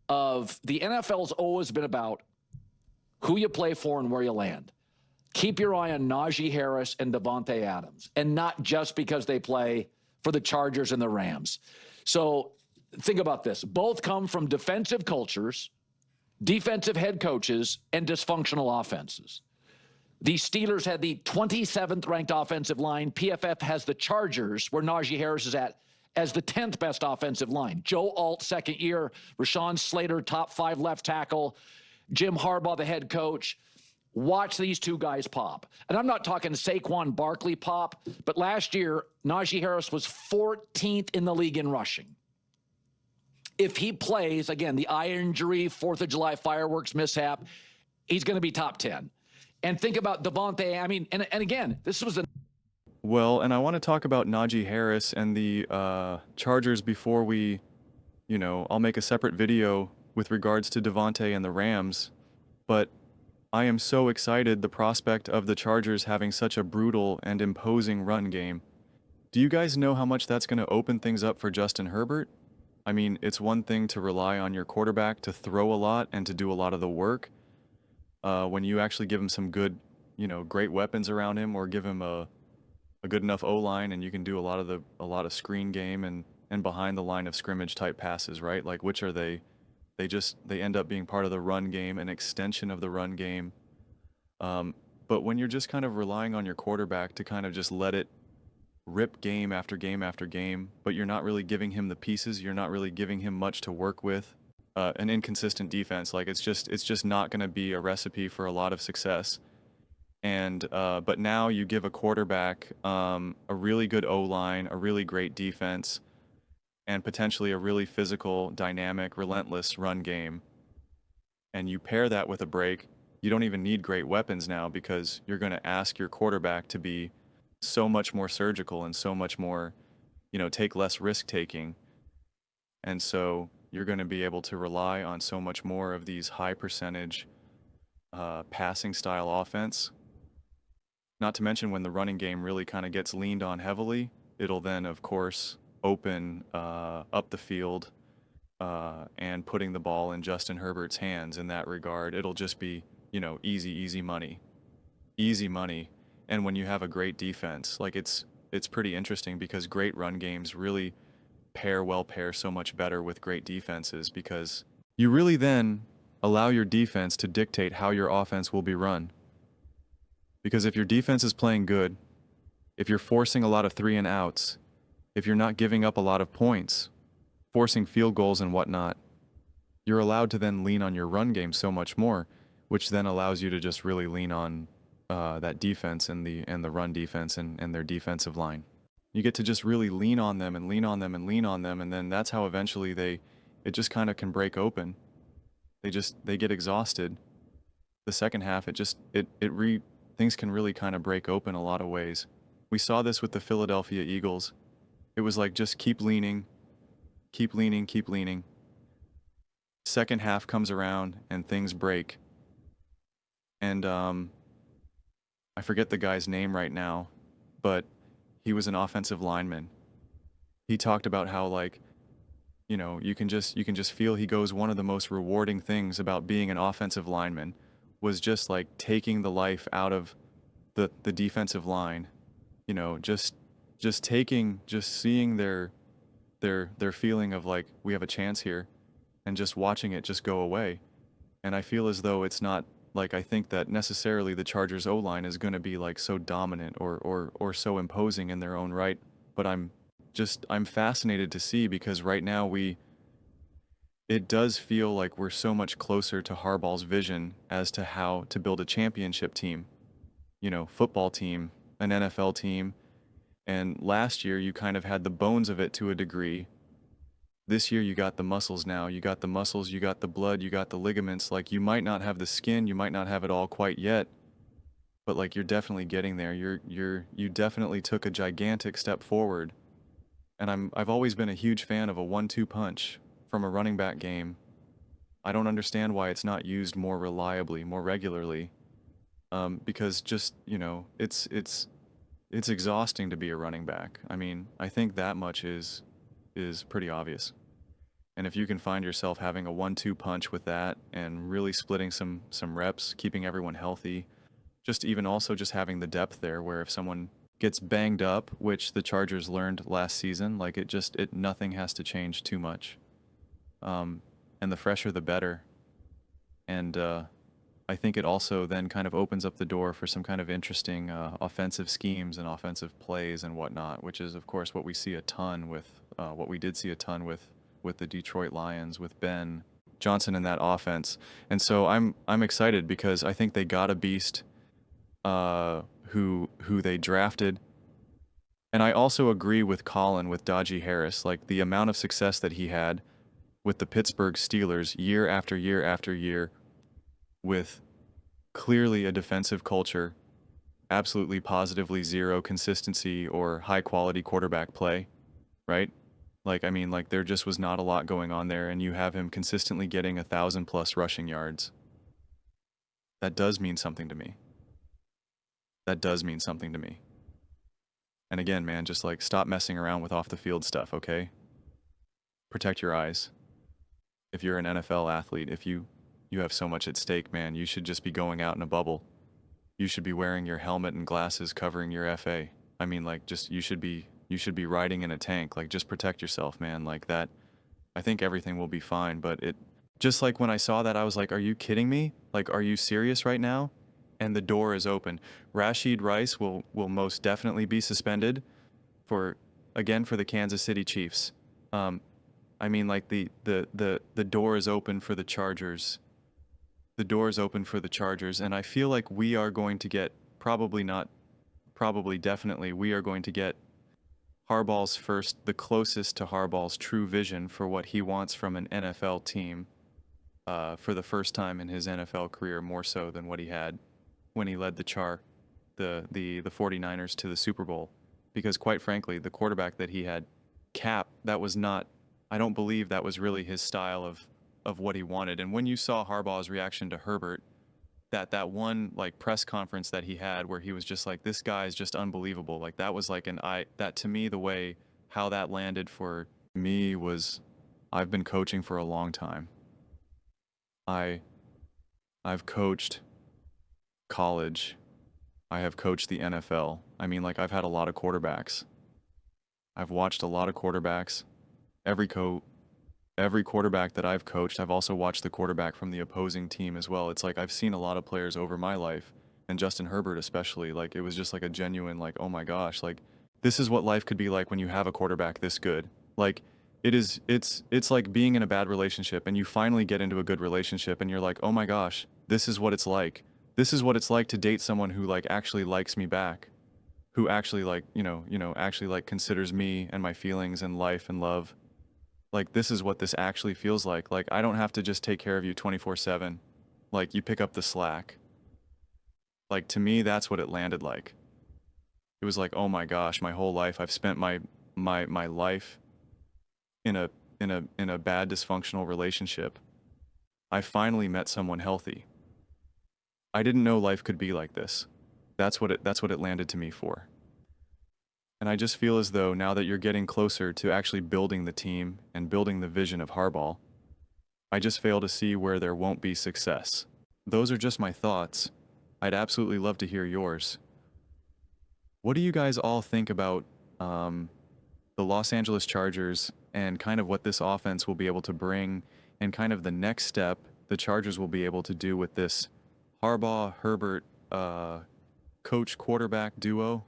Of the NFL's always been about who you play for and where you land. Keep your eye on Najee Harris and Davante Adams, and not just because they play for the Chargers and the Rams. So think about this. Both come from defensive cultures, defensive head coaches, and dysfunctional offenses. The Steelers had the 27th ranked offensive line. PFF has the Chargers, where Najee Harris is at, as the 10th best offensive line. Joe Alt, second year. Rashawn Slater, top 5 left tackle. Jim Harbaugh, the head coach. Watch these two guys pop. And I'm not talking Saquon Barkley pop, but last year, Najee Harris was 14th in the league in rushing. If he plays, again, the eye injury, 4th of July fireworks mishap, he's going to be top 10. And think about Davante. I mean, and again, this was a... Well, and I want to talk about Najee Harris and the Chargers before we, I'll make a separate video with regards to Davante and the Rams. But I am so excited the prospect of the Chargers having such a brutal and imposing run game. Do you guys know how much that's going to open things up for Justin Herbert? I mean, it's one thing to rely on your quarterback to throw a lot and to do a lot of the work. When you actually give him some good, great weapons around him, or give him a good enough O-line, and you can do a lot of screen game and behind the line of scrimmage type passes, right? Like, which are they? They end up being part of the run game, an extension of the run game. But when you're just kind of relying on your quarterback to kind of just let it rip game after game after game, but you're not really giving him the pieces, you're not really giving him much to work with, an inconsistent defense, like it's just not going to be a recipe for a lot of success. And but now you give a quarterback a really good O-line, a really great defense, and potentially a really physical, dynamic, relentless run game. And you pair that with a break. You don't even need great weapons now, because you're going to ask your quarterback to be so much more surgical and so much more, take less risk taking. And so you're going to be able to rely on so much more of these high percentage passing style offense. Not to mention, when the running game really kind of gets leaned on heavily, it'll then, of course, open up the field and putting the ball in Justin Herbert's hands in that regard. It'll just be, easy money. Easy money. And when you have a great defense, like it's pretty interesting, because great run games really pair so much better with great defenses, because you really then allow your defense to dictate how your offense will be run. Because if your defense is playing good, if you're forcing a lot of 3 and outs, if you're not giving up a lot of points, forcing field goals and whatnot, you're allowed to then lean on your run game so much more, which then allows you to just really lean on that defense and the run defense and their defensive line. You get to just really lean on them and lean on them and lean on them, and then that's how eventually it just kind of can break open. They get exhausted. The second half, things can really kind of break open a lot of ways. We saw this with the Philadelphia Eagles. It was like, just keep leaning, keep leaning, keep leaning. Second half comes around and things break. And I forget the guy's name right now, but he was an offensive lineman. He talked about how, like, you can just feel, he goes, one of the most rewarding things about being an offensive lineman was just like taking the life out of the defensive line. Just seeing their feeling of like, we have a chance here, and just watching it just go away. And I feel as though it's not, like, I think that necessarily the Chargers O-line is going to be like so dominant or so imposing in their own right, but I'm fascinated to see, because right now it does feel like we're so much closer to Harbaugh's vision as to how to build a championship team, football team, an NFL team. And last year you kind of had the bones of it to a degree. This year you got the muscles now. You got the muscles, you got the blood, you got the ligaments. Like, you might not have the skin, you might not have it all quite yet, but like, you're definitely getting there. You definitely took a gigantic step forward. And I've always been a huge fan of a 1-2 punch from a running back game. I don't understand why it's not used more reliably, more regularly. Because just, it's exhausting to be a running back. I mean, I think that much is pretty obvious. And if you can find yourself having a 1-2 punch with that and really splitting some reps, keeping everyone healthy, just even also just having the depth there where if someone gets banged up, which the Chargers learned last season, like nothing has to change too much. And the fresher the better. And I think it also then kind of opens up the door for some kind of interesting offensive schemes and offensive plays and whatnot, which is of course what we see a ton with what we did see a ton with the Detroit Lions with Ben Johnson in that offense. And so I'm excited because I think they got a beast who they drafted. And I also agree with Colin with Najee Harris, like the amount of success that he had with the Pittsburgh Steelers year after year after year with clearly a defensive culture, absolutely positively zero consistency or high quality quarterback play, right? Like, I mean, like there just was not a lot going on there, and you have him consistently getting 1,000+ rushing yards. That does mean something to me. That does mean something to me. And again, man, just like stop messing around with off the field stuff, okay? Protect your eyes. If you're an NFL athlete, if you have so much at stake, man, you should just be going out in a bubble. You should be wearing your helmet and glasses covering your FA. I mean, like, just you should be riding in a tank. Like, just protect yourself, man. Like that. I think everything will be fine. But it just like when I saw that, I was like, are you kidding me? Like, are you serious right now? And the door is open. Rashid Rice will most definitely be suspended for the Kansas City Chiefs. I mean, like the door is open for the Chargers. The door is open for the Chargers, and I feel like we are going to get definitely, we are going to get the closest to Harbaugh's true vision for what he wants from an NFL team for the first time in his NFL career, more so than what he had when he led the 49ers to the Super Bowl. Because quite frankly, the quarterback that he had, Cap, I don't believe that was really his style of what he wanted. And when you saw Harbaugh's reaction to Herbert, that one like press conference that he had where he was just like, this guy is just unbelievable. Like that was like that to me, the way how that landed for me was, I've been coaching for a long time. I've coached college. I have coached the NFL. I mean, like I've had a lot of quarterbacks. I've watched a lot of quarterbacks. Every quarterback that I've coached, I've also watched the quarterback from the opposing team as well. It's like I've seen a lot of players over my life, and Justin Herbert especially. Like it was just like a genuine like, oh my gosh, like this is what life could be like when you have a quarterback this good. Like it's like being in a bad relationship and you finally get into a good relationship and you're like, oh my gosh, this is what it's like. This is what it's like to date someone who like actually likes me back, who actually like, actually like considers me and my feelings and life and love. Like, this is what this actually feels like. Like, I don't have to just take care of you 24/7. Like, you pick up the slack. Like, to me, that's what it landed like. It was like, oh my gosh, my whole life, I've spent my life in a bad dysfunctional relationship. I finally met someone healthy. I didn't know life could be like this. That's what it landed to me for. And I just feel as though now that you're getting closer to actually building the team and building the vision of Harbaugh, I just fail to see where there won't be success. Those are just my thoughts. I'd absolutely love to hear yours. What do you guys all think about the Los Angeles Chargers and kind of what this offense will be able to bring and kind of the next step the Chargers will be able to do with this Harbaugh-Herbert coach-quarterback duo?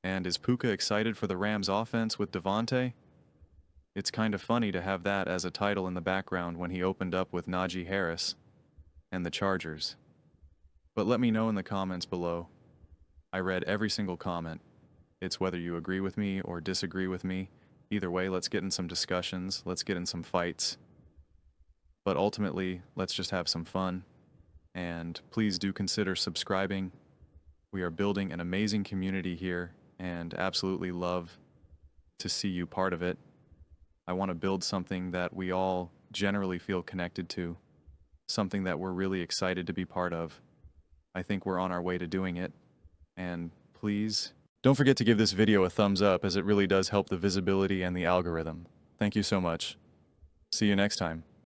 And is Puka excited for the Rams offense with Davante? It's kind of funny to have that as a title in the background when he opened up with Najee Harris and the Chargers. But let me know in the comments below. I read every single comment. It's whether you agree with me or disagree with me. Either way, let's get in some discussions. Let's get in some fights. But ultimately, let's just have some fun. And please do consider subscribing. We are building an amazing community here and absolutely love to see you part of it. I want to build something that we all generally feel connected to, something that we're really excited to be part of. I think we're on our way to doing it. And please don't forget to give this video a thumbs up, as it really does help the visibility and the algorithm. Thank you so much. See you next time.